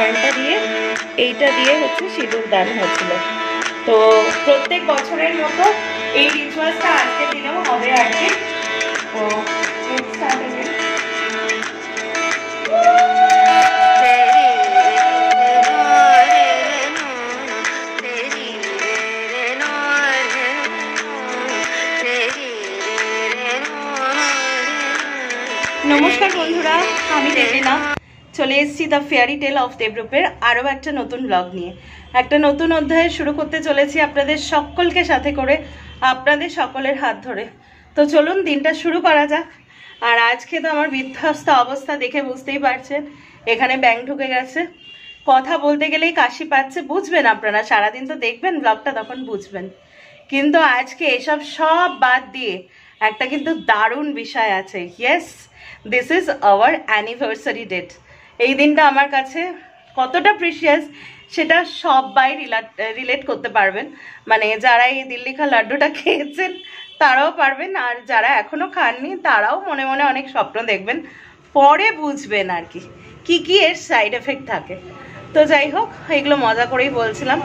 গানটা দিয়ে এইটা দিয়ে হচ্ছে সিঁদুর দান হয়েছিল। তো প্রত্যেক বছরের মতো এই রিচুয়ালসটা আজকের দিনেও হবে আর কি। তো নমস্কার বন্ধুরা, আমি দেবিনা চলে এসেছি দ্য ফেয়ারি টেল অফ দেবরূপের আরও একটা নতুন ব্লগ নিয়ে। একটা নতুন অধ্যায় শুরু করতে চলেছি আপনাদের সকলকে সাথে করে, আপনাদের সকলের হাত ধরে। তো চলুন দিনটা শুরু করা যাক। আর আজকে তো আমার বিধ্বস্ত অবস্থা দেখে বুঝতেই পারছেন, এখানে ব্যাঙ ঢুকে গেছে। কথা বলতে গেলেই কাশি পাচ্ছে, বুঝবেন আপনারা, সারাদিন তো দেখবেন ব্লগটা, তখন বুঝবেন। কিন্তু আজকে এসব সব বাদ দিয়ে একটা কিন্তু দারুণ বিষয় আছে। Yes, this is our anniversary date. এই দিনটা আমার কাছে কতটা প্রিশিয়াস সেটা সবাই রিলেট করতে পারবেন। মানে যারা এই দিল্লি কা লাড্ডুটা খেয়েছেন তারাও পারবেন, আর যারা এখনো খাননি তারাও মনে মনে অনেক স্বপ্ন দেখবেন, পরে বুঝবেন আর কি কি কি এর সাইড এফেক্ট থাকে। তো যাই হোক, এগুলো মজা করেই বলছিলাম।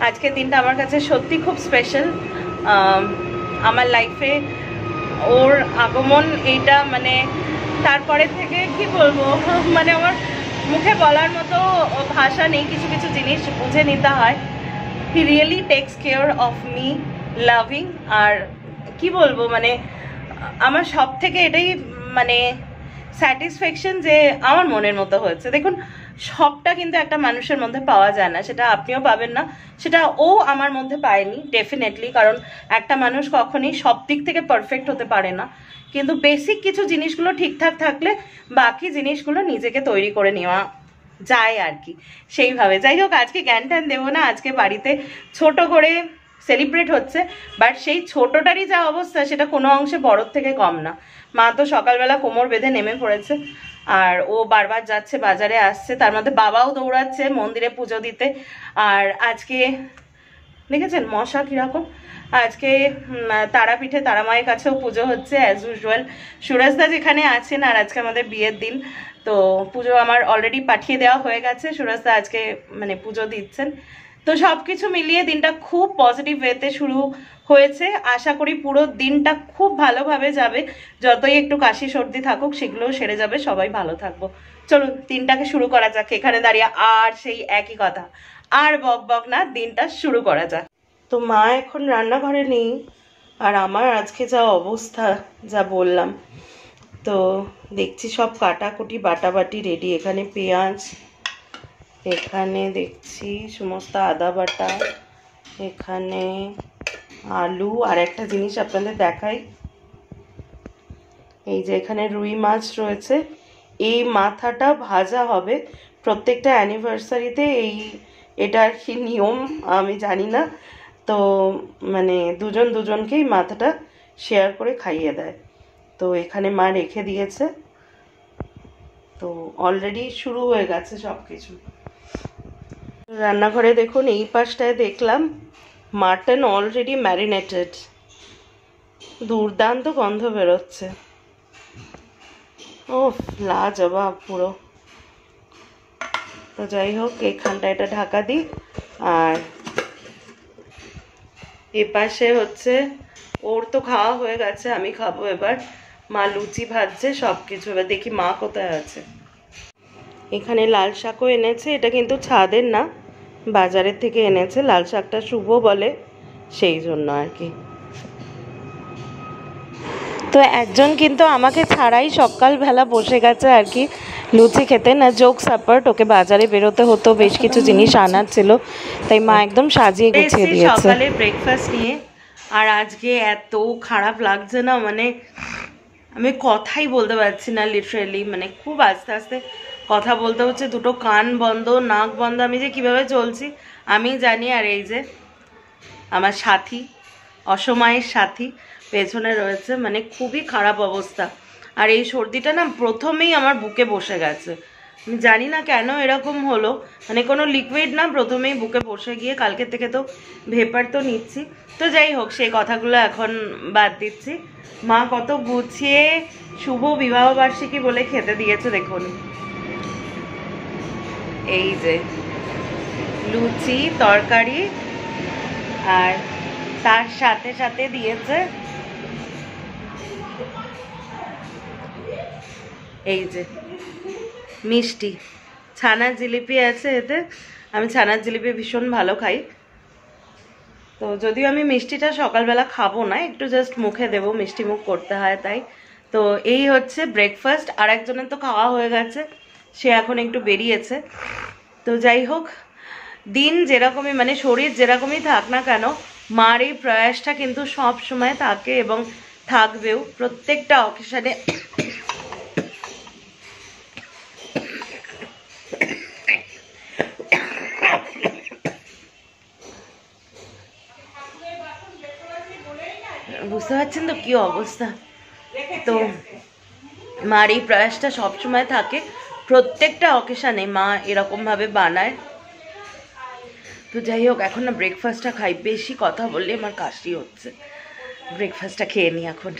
আজকের দিনটা আমার কাছে সত্যি খুব স্পেশাল। আমার লাইফে ওর আগমন এইটা মানে তারপরে থেকে কি বলবো, মানে আমার মুখে বলার মতো ভাষা নেই। কিছু কিছু জিনিস বুঝে নিতে হয়। He really takes care of me, loving. আর কি বলবো, মানে আমার সব থেকে এটাই মানে স্যাটিসফ্যাকশন যে আমার মনের মতো হয়েছে। দেখুন, সবটা কিন্তু একটা মানুষের মধ্যে পাওয়া যায় না, সেটা আপনিও পাবেন না, সেটা ও আমার মধ্যে পায়নি ডেফিনেটলি। কারণ একটা মানুষ কখনই সব দিক থেকে পারফেক্ট হতে পারে না, কিন্তু বেসিক কিছু জিনিসগুলো ঠিকঠাক থাকলে বাকি জিনিসগুলো নিজেকে তৈরি করে নেওয়া যায় আর কি, সেইভাবে। যাই হোক, আজকে জ্ঞান ট্যান দেবো না। আজকে বাড়িতে ছোট করে সেলিব্রেট হচ্ছে, বাট সেই ছোটটারই যা অবস্থা সেটা কোনো অংশে বড়োর থেকে কম না। মা তো সকালবেলা কোমর বেঁধে নেমে পড়েছে, আর ও বারবার যাচ্ছে, বাজারে আসছে, তার মধ্যে বাবাও দৌড়াচ্ছে মন্দিরে পুজো দিতে। আর আজকে দেখেছেন মশা কিরকম, আজকে তারাপীঠে তারামায়ের কাছেও পুজো হচ্ছে অ্যাজ ইউজুয়াল। সুরজদা যেখানে আছেন, আর আজকে আমাদের বিয়ের দিন, তো পুজো আমার অলরেডি পাঠিয়ে দেওয়া হয়ে গেছে। সুরজদা আজকে মানে পুজো দিচ্ছেন। তো সব কিছু মিলিয়ে দিনটা খুব পজিটিভ ওয়েতে শুরু হয়েছে। আশা করি পুরো দিনটা খুব ভালোভাবে যাবে। যতই একটু কাশি সর্দি থাকুক সেগুলোও সেরে যাবে, সবাই ভালো থাকবো। চলুন দিনটাকে শুরু করা যাক। এখানে দাঁড়িয়ে আর সেই একই কথা, আর বক বক না, দিনটা শুরু করা যাক। তো মা এখন রান্নাঘরে নেই, আর আমার আজকে যা অবস্থা যা বললাম, তো দেখছি সব কাটাকুটি বাটাবাটি রেডি। এখানে পেঁয়াজ, এখানে দেখছি সমস্ত আদা বাটা, এখানে আলু। আর একটা জিনিস আপনাদের দেখাই, এই যে এখানে রুই মাছ রয়েছে, এই মাথাটা ভাজা হবে প্রত্যেকটা অ্যানিভার্সারিতে। এটা আর কি নিয়ম আমি জানি না, তো মানে দুজন দুজনকেই মাথাটা শেয়ার করে খাইয়ে দেয়। তো এখানে মা রেখে দিয়েছে, তো অলরেডি শুরু হয়ে গেছে সব কিছু। রান্নাঘরে দেখুন, এই পাশটায় দেখলাম মাটন অলরেডি ম্যারিনেটেড, দুর্দান্ত গন্ধ বেরোচ্ছে। ও লাজবাব পুরো। তো যাই হোক, এখানটা এটা ঢাকা দিই। আর এ পাশে হচ্ছে ওর তো খাওয়া হয়ে গেছে, আমি খাবো এবার। মা লুচি ভাজছে সব কিছু। এবার দেখি মা কোথায় আছে। এখানে লাল শাকও এনেছে, এটা কিন্তু ছাদের না, বাজারের থেকে এনেছে। লাল শাকটা শুভ বলে, সেই জন্য আর কি। তো একজন কিন্তু আমাকে ছাড়াই সকালবেলা বসে গেছে আর কি লুচি খেতে। না জোক সাপার্ট, ওকে বাজারে বেরোতে হতো, বেশ কিছু জিনিস আনার ছিল, তাই মা একদম সাজিয়ে গুছিয়ে দিয়েছে সকালে ব্রেকফাস্ট নিয়ে। আর আজকে এত খারাপ লাগছে না, মানে আমি কথাই বলতে পারছি না লিটারেলি, মানে খুব আস্তে আস্তে কথা বলতে হচ্ছে, দুটো কান বন্ধ, নাক বন্ধ। আমি যে কিভাবে চলছি আমি জানি। আর এই যে আমার সাথী, অসময়ের সাথী পেছনে রয়েছে, মানে খুবই খারাপ অবস্থা। আর এই সর্দিটা না প্রথমেই আমার বুকে বসে গেছে, আমি জানি না কেন এরকম হলো। মানে কোনো লিকুইড না, প্রথমেই বুকে বসে গিয়ে কালকে থেকে তো ভেপার তো নিচ্ছি। তো যাই হোক, সেই কথাগুলো এখন বাদ দিচ্ছি। মা কত গুছিয়ে শুভ বিবাহবার্ষিকী বলে খেতে দিয়েছে দেখুন। এই যে লুচি তরকারি, আর তার সাথে সাথে দিয়েছে এই যে মিষ্টি, ছানার জিলিপি আছে এতে। আমি ছানার জিলিপি ভীষণ ভালো খাই, তো যদিও আমি মিষ্টিটা সকালবেলা খাবো না, একটু জাস্ট মুখে দেবো, মিষ্টি মুখ করতে হয় তাই। তো এই হচ্ছে ব্রেকফাস্ট। আর একজনের তো খাওয়া হয়ে গেছে, সে এখন একটু বেরিয়েছে। তো যাই হোক, দিন যেরকমই মানে শরীর যেরকমই থাক না কেন, মার এই প্রয়াসটা কিন্তু সব সময় থাকে এবং থাকবেও প্রত্যেকটা অকেশনে। বুঝতে পারছেন তো কি অবস্থা। তো মার এই প্রয়াসটা সবসময় থাকে, প্রত্যেকটা অকেশনে মা এরকমভাবে বানায়। তো যাই হোক, এখন না ব্রেকফাস্টটা খাই, বেশি কথা বললে আমার কাশি হচ্ছে। ব্রেকফাস্টটা খেয়ে নিই এখন।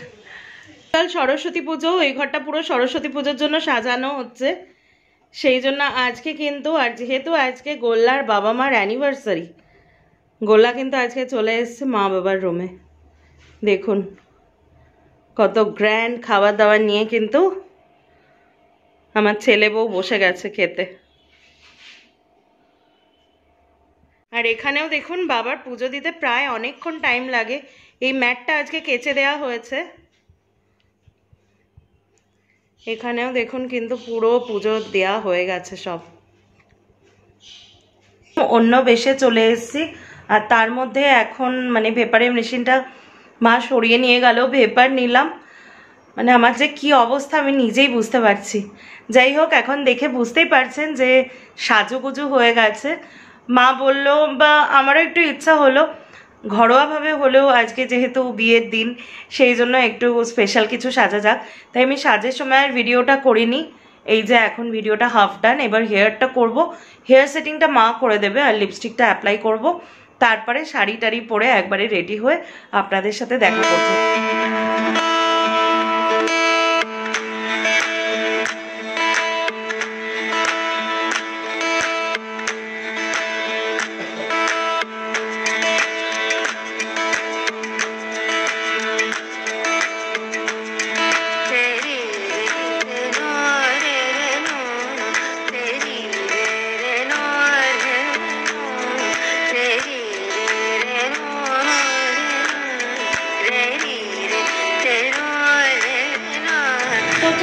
কাল সরস্বতী পুজো, এই ঘরটা পুরো সরস্বতী পুজোর জন্য সাজানো হচ্ছে, সেই জন্য আজকে কিন্তু, আর যেহেতু আজকে গোল্লার বাবা মার অ্যানিভার্সারি, গোল্লা কিন্তু আজকে চলে এসছে মা বাবার রুমে। দেখুন কত গ্র্যান্ড খাবার দাবার নিয়ে কিন্তু আমার ছেলে বউ বসে গেছে খেতে। আর এখানেও দেখুন বাবার পুজো দিতে প্রায় অনেকক্ষণ টাইম লাগে। এই ম্যাটটা আজকে কেচে দেওয়া হয়েছে। এখানেও দেখুন কিন্তু পুরো পুজো দেওয়া হয়ে গেছে সব। অন্য বেশে চলে এসেছি, আর তার মধ্যে এখন মানে ভেপারের মেশিনটা মা সরিয়ে নিয়ে গেল, ভেপার নিলাম। মানে আমার যে কি অবস্থা আমি নিজেই বুঝতে পারছি। যাই হোক, এখন দেখে বুঝতেই পারছেন যে সাজুগুজু হয়ে গেছে। মা বলল, বা আমারও একটু ইচ্ছা হলো ঘরোয়াভাবে হলেও আজকে যেহেতু বিয়ের দিন, সেই জন্য একটু স্পেশাল কিছু সাজা যাক। তাই আমি সাজের সময় আর ভিডিওটা করিনি। এই যে এখন ভিডিওটা হাফ ডান, এবার হেয়ারটা করব। হেয়ার সেটিংটা মা করে দেবে, আর লিপস্টিকটা অ্যাপ্লাই করব। তারপরে শাড়ি টাড়ি পরে একবারে রেডি হয়ে আপনাদের সাথে দেখা করবো।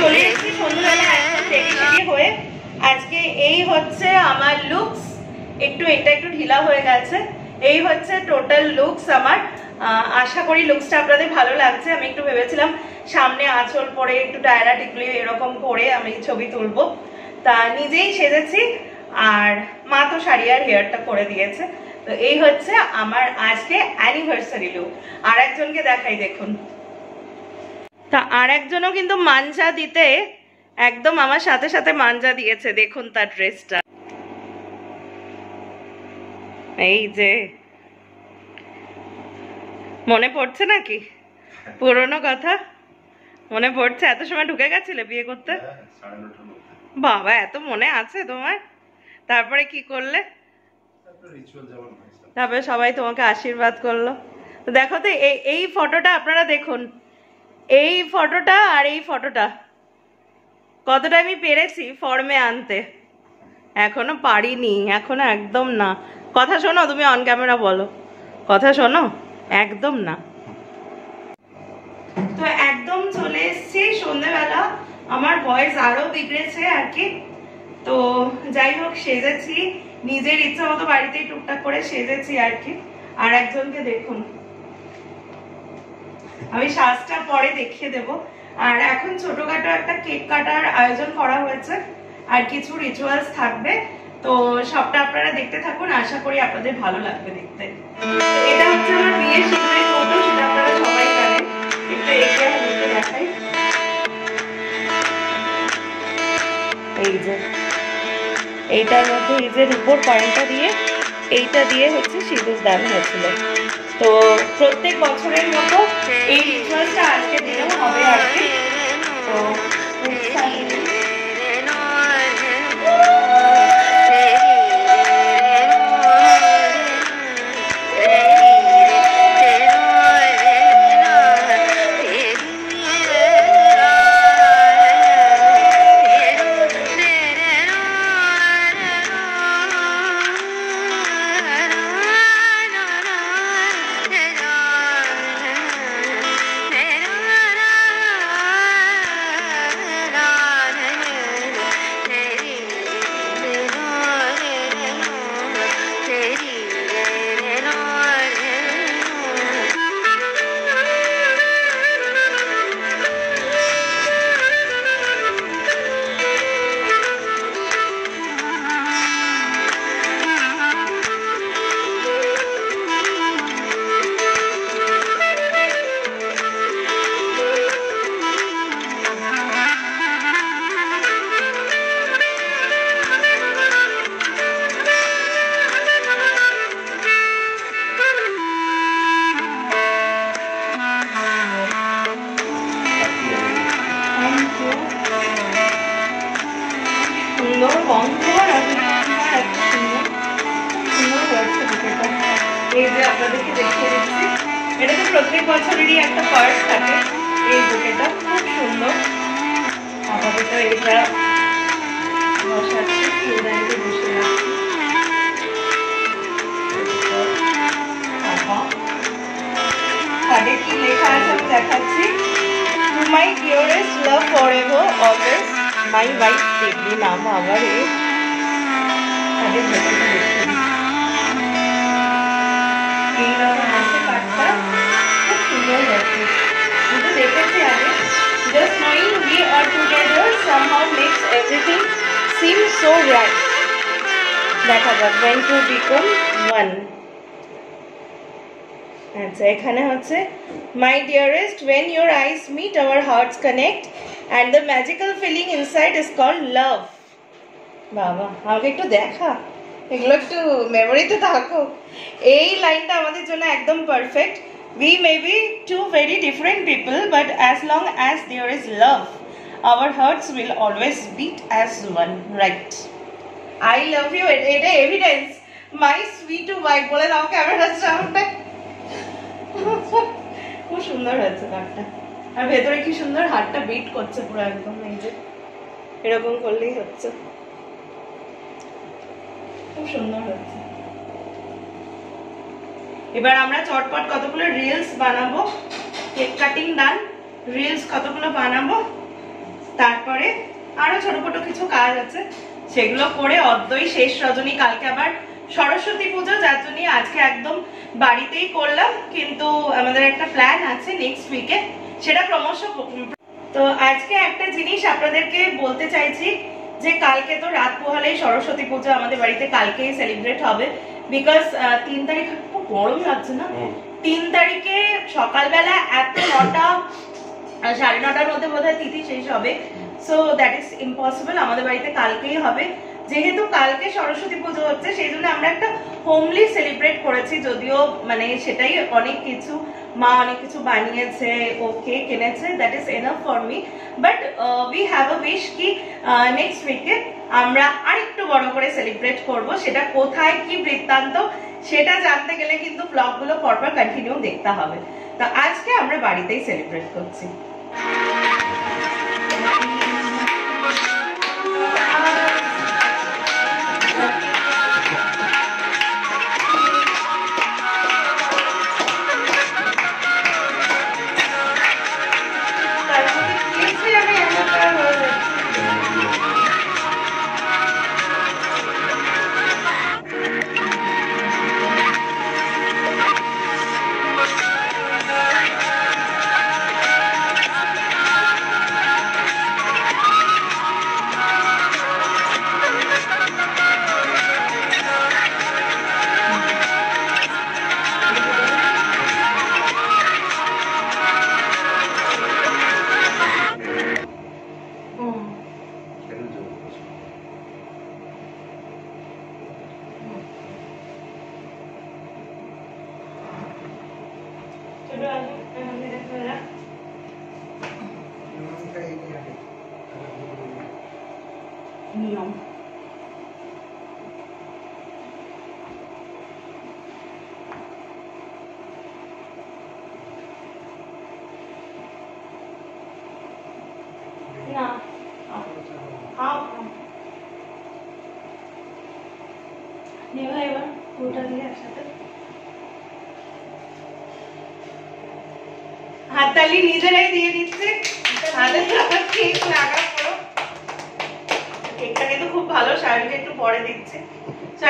চলে এসেছি সন্ধ্যাবেলা একদম রেডি রেডি হয়ে। আজকে এই হচ্ছে আমার লুকস, এটা একটু ঢিলা হয়ে গেছে। এই হচ্ছে টোটাল লুকস আমার। আশা করি লুকসটা আপনাদের ভালো লাগছে। আমি একটু ভেবেছিলাম সামনে আঁচল পরে একটু টায়রা টিকলি এরকম করে আমি ছবি তুলবো, তা নিজেই সেজেছি। আর মা তো শাড়ি আর হেয়ারটা করে দিয়েছে। তো এই হচ্ছে আমার আজকে অ্যানিভার্সারি লুক। আর একজনকে দেখাই, দেখুন। তা আর একজনও কিন্তু মাঞ্জা দিতে একদম আমার সাথে সাথে মাঞ্জা দিয়েছে, দেখুন তার ড্রেসটা। এই যে মনে পড়ছে নাকি পুরনো কথা? মনে পড়ছে? এত সময় ঢুকে গেছিলে বিয়ে করতে? বাবা, এত মনে আছে তোমার? তারপরে কি করলে? তারপরে সবাই তোমাকে আশীর্বাদ করলো। তো দেখো তো এই ফটোটা আপনারা দেখুন, এই ফটোটা আর এই ফটোটা কতটা আমি পেরেছি ফর্মে আনতে। এখনো পারিনি, এখনো একদম না। কথা শোনো, তুমি অন ক্যামেরা বলো, কথা শোনো। একদম না। তো একদম চলে এসছি সন্ধ্যেবেলা, আমার ভয়েস আরো বিগড়েছে আর কি। তো যাই হোক, সেজেছি নিজের ইচ্ছা মতো, বাড়িতেই টুকটাক করে সেজেছি আর কি। আর একজনকে দেখুন, আমি সাজটা পরে দেখিয়ে দেব। আর এখন ছোটখাটো একটা কেক কাটার আয়োজন করা হয়েছে, আর কিছু রিচুয়ালস থাকবে। তো সবটা আপনারা দেখতে থাকুন, আশা করি আপনাদের ভালো লাগবে দেখতে। এটা হচ্ছে আমার বিয়ের সিঁদুরের ফটো, সেটা আপনারা সবাই জানেন। একটু এগিয়ে হাতে দেখাই। এই যে এইটার মধ্যে এই যে রূপোর কয়েনটা দিয়ে, এইটা দিয়ে হচ্ছে সিঁদুর দান হয়েছিল। তো প্রত্যেক বছরের মতো এই রিচুয়ালসটা আজকে দিনেও হবে আর কি। তো সুন্দর গন্ধ আর এত সুন্দর সুন্দর হয়েছে বুকেটা। এই যে আপনাদেরকে দেখিয়ে দিচ্ছি, এটা তো প্রত্যেক বছরেরই একটা পার্ট থাকে। এই বুকেটা খুব সুন্দর। আপাতত এটা বসাচ্ছি, ফুলদানিতে বসে রাখছি। কার্ডে কি লেখা আছে আমি দেখাচ্ছি। To my dearest love forever always my wife Debli. নাম আবার এই কার্ডের ভেতরটা দেখতে এইরকম আছে কার্ডটা, খুব সুন্দর হয়েছে। আমি তো দেখেছি আগে। Just knowing we are together somehow makes everything seem so right. দেখা যাক when to become one. আচ্ছা, এখানে হচ্ছে my dearest, when your eyes meet our hearts connect and the magical feeling inside is called love. বাবা, আমাকে একটু দেখা, এগুলো একটু মেমোরিতে থাকো। এই লাইনটা আমাদের জন্য একদম perfect. We may be two very different people, but as long as there is love, our hearts will always beat as one, right? I love you. এটা evidence. My sweet wife বলে দাও ক্যামেরার সামনে। খুব সুন্দর হয়েছে কার্ডটা। আর ভেতরে কি সুন্দর হাতটা বিট করছে পুরো একদম। এই যে এরকম করলেই হচ্ছে, খুব সুন্দর হচ্ছে। এবার আমরা চটপট কতগুলো রিলস বানাবো। কেক কাটিং ডান, রিলস কতগুলো বানাবো, তারপরে আরো ছোট কিছু কাজ আছে, সেগুলো করে অদ্যই শেষ রজনী। কালকে আবার সরস্বতী পুজো, যার জন্য আজকে একদম বাড়িতেই করলাম, কিন্তু আমাদের একটা প্ল্যান আছে নেক্সট উইকে, সেটা ক্রমশ। তো আজকে একটা জিনিস আপনাদেরকে বলতে চাইছি যে কালকে তো রাত পোহালেই সরস্বতী পুজো আমাদের বাড়িতে কালকেই সেলিব্রেট হবে। বিকজ 3 তারিখ খুব গরম লাগছে না, 3 তারিখে সকালবেলা এত 9টা 9:30টার মধ্যে বোধহয় তিথি শেষ হবে। সো দ্যাট ইজ ইম্পসিবল, আমাদের বাড়িতে কালকেই হবে। যেহেতু কালকে সরস্বতী পুজো হচ্ছে, সেই জন্য আমরা একটা হোমলি সেলিব্রেট করেছি। যদিও মানে সেটাই অনেক কিছু, মা অনেক কিছু বানিয়েছে, ও কেক এনেছে, that is enough for me. But we have a wish কি নেক্সট উইকে আমরা আরেকটু বড় করে সেলিব্রেট করব। সেটা কোথায়, কি বৃত্তান্ত, সেটা জানতে গেলে কিন্তু ব্লগগুলো পরপর কন্টিনিউ দেখতে হবে। তো আজকে আমরা বাড়িতেই সেলিব্রেট করছি। নিয়ম না, নেবা এবার পুরোটা দিয়ে একসাথে। হাততালি নিজেরাই দিয়ে দিচ্ছে। কেকটা কিন্তু খুব ভালো, শাড়িটা একটু পরে দিচ্ছে।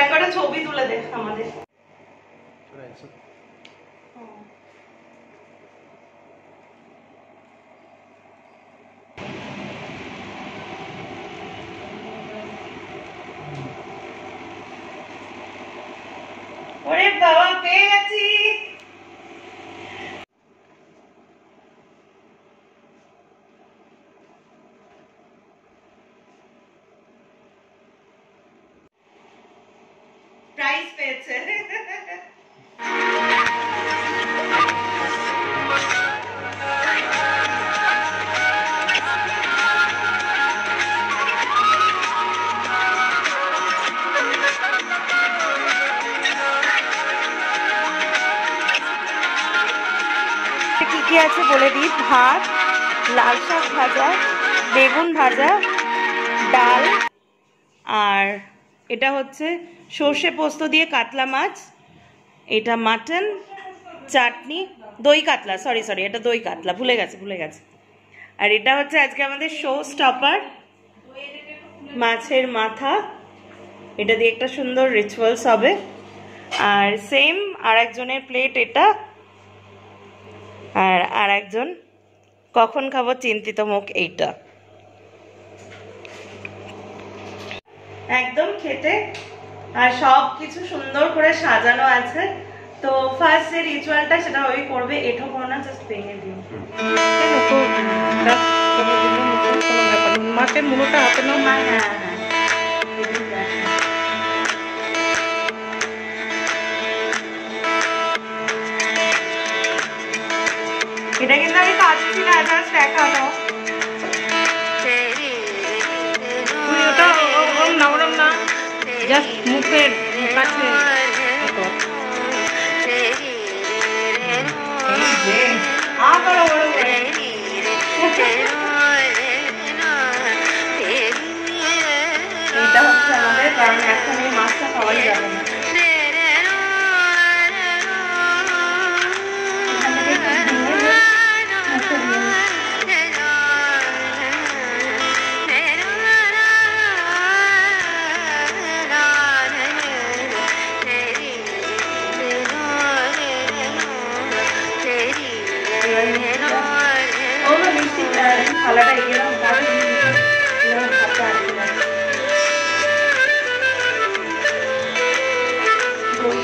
কটা ছবি তুলে দেখ আমাদের। ওরে বাবা, পেয়ে গেছি। প্রাইজ পেয়েছে। আছে বলে দিই, ভাত, লাল শাক ভাজা, বেগুন ভাজা, ডাল, আর এটা হচ্ছে সর্ষে পোস্ত দিয়ে কাতলা মাছ, এটা মাটন, চাটনি, দই কাতলা, সরি এটা দই কাতলা, ভুলে গেছে। আর এটা হচ্ছে আজকে আমাদের শো স্টপার, মাছের মাথা, এটা দিয়ে একটা সুন্দর রিচুয়ালস হবে। আর সেম আর একজনের প্লেট এটা, আর একজন কখন খাবো চিন্তিত মুখ এইটা। একদম খেতে আর সব কিছু সুন্দর করে সাজানো আছে। তো ফার্স্ট যে রিচুয়ালটা সেটা ওই করবে, এঠো করো না, জাস্ট ভেঙে দিও। মাছের মুড়োটা হাতে নাও। হ্যাঁ, এটা কিন্তু আমি কাটছি না, জাস্ট দেখানো। তুই ওটা ওরম না, জাস্ট মুখের কাছে। এটা হচ্ছে আমাদের, কারণ এখন এই মাছটা খাওয়াই যাবে না। থালাটা এগিয়ে দাও, আমি দই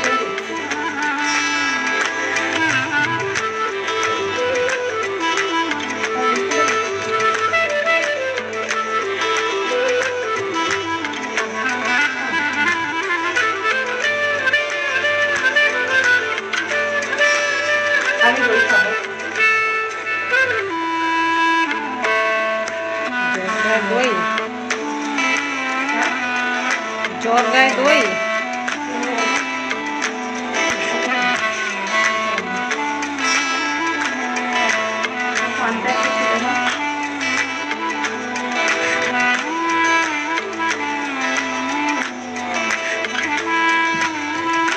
খাবো। দই, জ্বর গায়ে দই।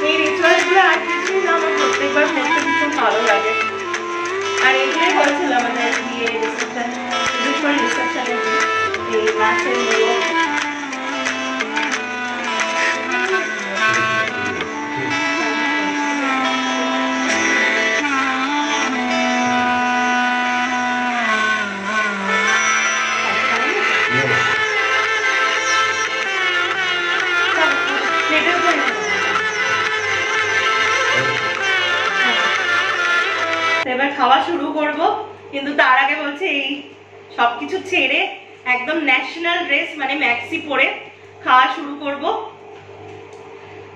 এই রিচুয়ালগুলো আর কিছুই না, আমার প্রত্যেকবার করতে ভীষণ ভালো লাগে। আর এগুলোই হয়েছিল আমাদের বিয়ে রিসেপশন, রিসেপশনে এই মাছের মুড়ো। এবার খাওয়া শুরু করব, কিন্তু তার আগে বলছে এই সবকিছু ছেড়ে একদম ন্যাশনাল ড্রেস মানে ম্যাক্সি পরে খাওয়া শুরু করব।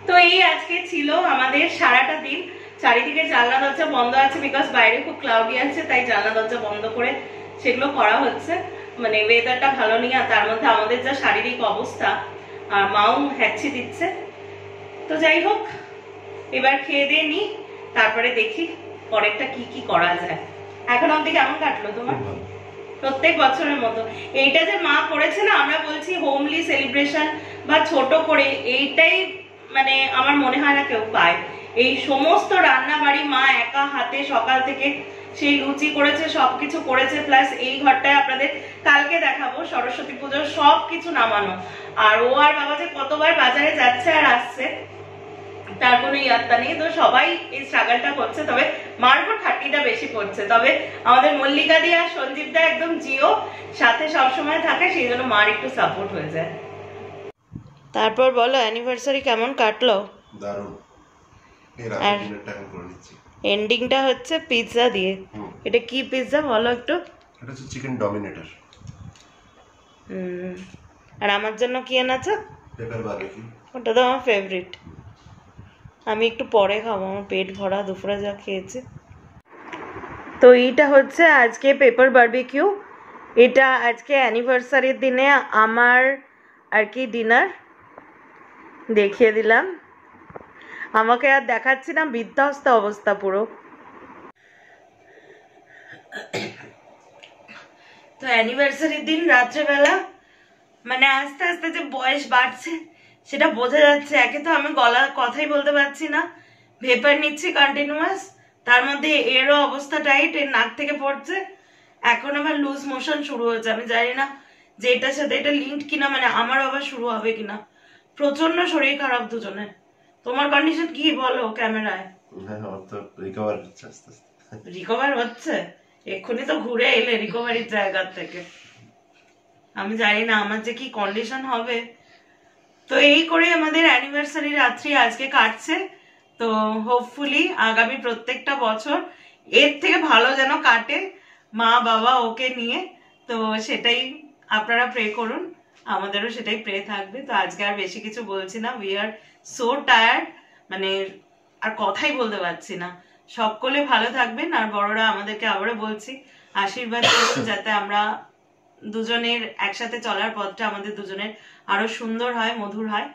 তো এই আজকে ছিল আমাদের সারাটা দিন। চারিদিকে জানলা দরজা বন্ধ আছে, বিকজ বাইরে খুব ক্লাউডি আছে, তাই জানলা দরজা বন্ধ করে সেগুলো করা হচ্ছে। মানে ওয়েদারটা ভালো নেই, আর তার মধ্যে আমাদের যা শারীরিক অবস্থা, আর মাও হ্যাচি দিচ্ছে। তো যাই হোক, এবার খেয়ে দিয়ে নি, তারপরে দেখি পরেরটা কি কি করা যায়। এখন অব্দি কেমন কাটলো তোমার? প্রত্যেক বছরের মতো এইটা যে মা করেছে না, আমরা বলছি হোমলি সেলিব্রেশন বা ছোট করে, এইটাই মানে আমার মনে হয় না কেউ পায়। এই সমস্ত রান্না বাড়ি মা একা হাতে সকাল থেকে সেই লুচি করেছে, সবকিছু করেছে, প্লাস এই ঘরটায় আপনাদের কালকে দেখাবো সরস্বতী পুজোর সবকিছু নামানো। আর ও আর বাবা যে কতবার বাজারে যাচ্ছে আর আসছে তার কোনো ইয়াত্তা নেই। তো সবাই এই স্ট্রাগলটা করছে, তবে মার উপর খাটনিটা বেশি পড়ছে। তবে আমাদের মল্লিকা দি আর সঞ্জীব দা একদম জিও সাথে সবসময় থাকে, সেই জন্য মার একটু সাপোর্ট হয়ে যায়। তারপর বলো অ্যানিভার্সারি কেমন কাটলো? দারুণ। আর এন্ডিংটা হচ্ছে পিৎজা দিয়ে। এটা কি পিৎজা বলো একটু? এটা হচ্ছে চিকেন ডমিনেটর। আর আমার জন্য কি এনেছো? Paper barbecue. ওটা তো আমার ফেভারিট। আমি একটু পরে খাবো, আমার পেট ভরা দুপুরে যা খেয়েছে। তো এইটা হচ্ছে আজকে পেপার বারবিকিউ। এটা আজকে অ্যানিভার্সারির দিনে আমার আর কি ডিনার দেখিয়ে দিলাম। আমাকে আর দেখাচ্ছি না, বিধ্বস্ত অবস্থা পুরো। তো অ্যানিভার্সারির দিন রাত্রেবেলা মানে আস্তে আস্তে যে বয়স বাড়ছে সেটা বোঝা যাচ্ছে। একে তো আমি গলা কথাই বলতে পারছি না, ভেপার নিচ্ছি কন্টিনিউয়াস, তার মধ্যে এরও অবস্থা টাইট, এর নাক থেকে পড়ছে। এখন আবার লুজ মোশন শুরু হয়েছে, আমি জানি না যে এটার সাথে এটা লিঙ্কড কিনা, মানে আমার আবার শুরু হবে কিনা। প্রচন্ড শরীর খারাপ দুজনের। তোমার কন্ডিশন কি বলো ক্যামেরায়? হ্যাঁ, আমার তো রিকভার হচ্ছে আস্তে আস্তে। রিকভার হচ্ছে? এক্ষুনি তো ঘুরে এলে রিকভারির জায়গা থেকে। আমি জানি না আমার যে কি কন্ডিশন হবে। তো এই করে আমাদের অ্যানিভার্সারি রাত্রি আজকে কাটছে। তো হোপফুলি আগামী প্রত্যেকটা বছর এর থেকে ভালো যেন কাটে, মা বাবা ওকে নিয়ে। তো সেটাই আপনারা প্রে করুন, আমাদেরও সেটাই প্রে থাকবে। তো আজকে আর বেশি কিছু বলছি না, উই আর সো টায়ার্ড, মানে আর কথাই বলতে পারছি না। সকলে ভালো থাকবেন, আর বড়রা আমাদেরকে আবারও বলছি আশীর্বাদ করুন যাতে আমরা দুজনের একসাথে চলার পথটা আমাদের দুজনের আরো সুন্দর হয়, মধুর হয়।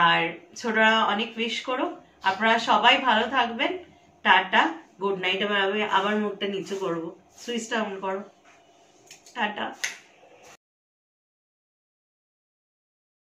আর ছোটরা অনেক উইশ করো। আপনারা সবাই ভালো থাকবেন। Tata, good night. আমি আবার মুখটা নিচু করবো, সুইচটা অন করো। টাটা।